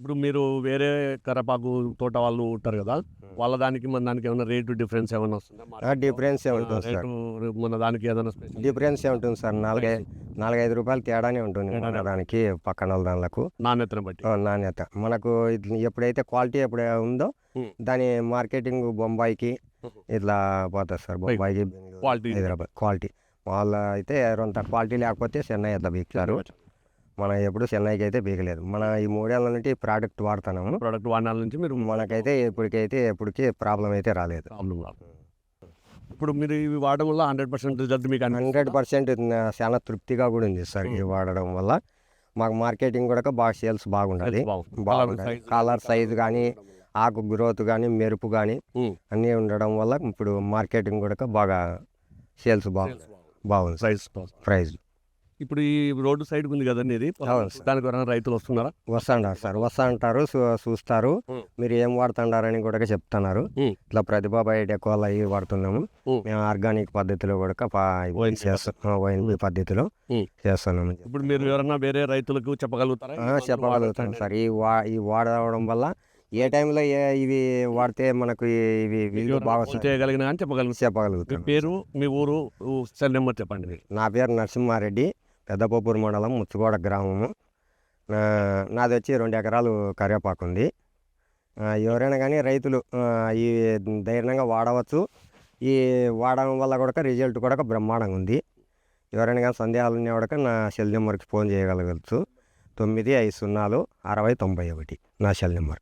ఇప్పుడు మీరు వేరే కరేపాకు తోట వాళ్ళు ఉంటారు కదా, వాళ్ళ దానికి మన దానికి ఏమైనా రేటు డిఫరెన్స్ ఏమైనా వస్తుందా? డిఫరెన్స్ ఉంటుంది సార్. రేటు మన దానికి ఏదైనా స్పెషల్ డిఫరెన్స్ ఉంటుంది సార్. 4-5 రూపాయలు తేడానే ఉంటుంది మన దానికి పక్కన వాళ్ళ దానిలకు నాణ్యతను బట్టి. నాణ్యత. మనకు ఎప్పుడైతే క్వాలిటీ ఎప్పుడు ఉందో దాని మార్కెటింగ్ బొంబాయికి ఇట్లా పోతుంది సార్. బొంబాయికి, క్వాలిటీ హైదరాబాద్ క్వాలిటీ. వాళ్ళ అయితే అంత క్వాలిటీ లేకపోతే చెన్నై అట్లా బీక్తారు. మనం ఎప్పుడు చెన్నైకి అయితే బీగలేదు. మన ఈ 3 ఏళ్ళ నుండి ప్రోడక్ట్ వాడుతున్నాము. ప్రోడక్ట్ వాడినాల నుంచి మీరు మనకైతే ఎప్పటికీ ప్రాబ్లం అయితే రాలేదు. ప్రాబ్లం రాదు. ఇప్పుడు మీరు ఇవి వాడడం వల్ల 100% రిజల్ట్ మీకు 100% చాలా తృప్తిగా కూడా ఉంది సార్. ఇవి వాడడం వల్ల మాకు మార్కెటింగ్ కూడా బాగా సేల్స్ బాగుంటుంది. కలర్ సైజు కానీ, ఆకు గ్రోత్ కానీ, మెరుపు కానీ అన్నీ ఉండడం వల్ల ఇప్పుడు మార్కెటింగ్ కూడా బాగా సేల్స్ బాగుంది ప్రైజ్. ఇప్పుడు ఈ రోడ్డు సైడ్ ఉంది కదండి ఇది, దానికి ఎవరైనా రైతులు వస్తున్నారా? వస్తా అంటారు, చూస్తారు. మీరు ఏం వాడుతున్నారని కూడా చెప్తున్నారు. ఇట్లా ప్రతిభా బయోటెక్ వల్ల ఇవి వాడుతున్నాము. మేము ఆర్గానిక్ పద్ధతిలో కూడా ONP పద్ధతిలో చేస్తున్నాము. ఇప్పుడు మీరు ఎవరైనా వేరే రైతులకు చెప్పగలుగుతారా? చెప్పగలుగుతాను సార్. ఈ వాడడం వల్ల ఏ టైంలో ఇవి వాడితే మనకు ఇవి బాగా చేయగలిగిన కానీ చెప్పగలుగుతాం. పేరు, మీ ఊరు, సెల్ నెంబర్ చెప్పండి. నా పేరు నరసింహారెడ్డి, పెద్దపప్పూరు మండలం, ముచ్చుగోడ గ్రామము. నాది వచ్చి 2 ఎకరాలు కరివేపాకు ఉంది. ఎవరైనా కానీ రైతులు ఈ ధైర్యంగా వాడవచ్చు. ఈ వాడడం వల్ల కూడా రిజల్ట్ కూడా బ్రహ్మాండంగా ఉంది. ఎవరైనా కానీ సందేహాలు ఉన్నా కూడా నా సెల్ నెంబర్కి ఫోన్ చేయగలగచ్చు. 95066091 నా సెల్ నెంబర్.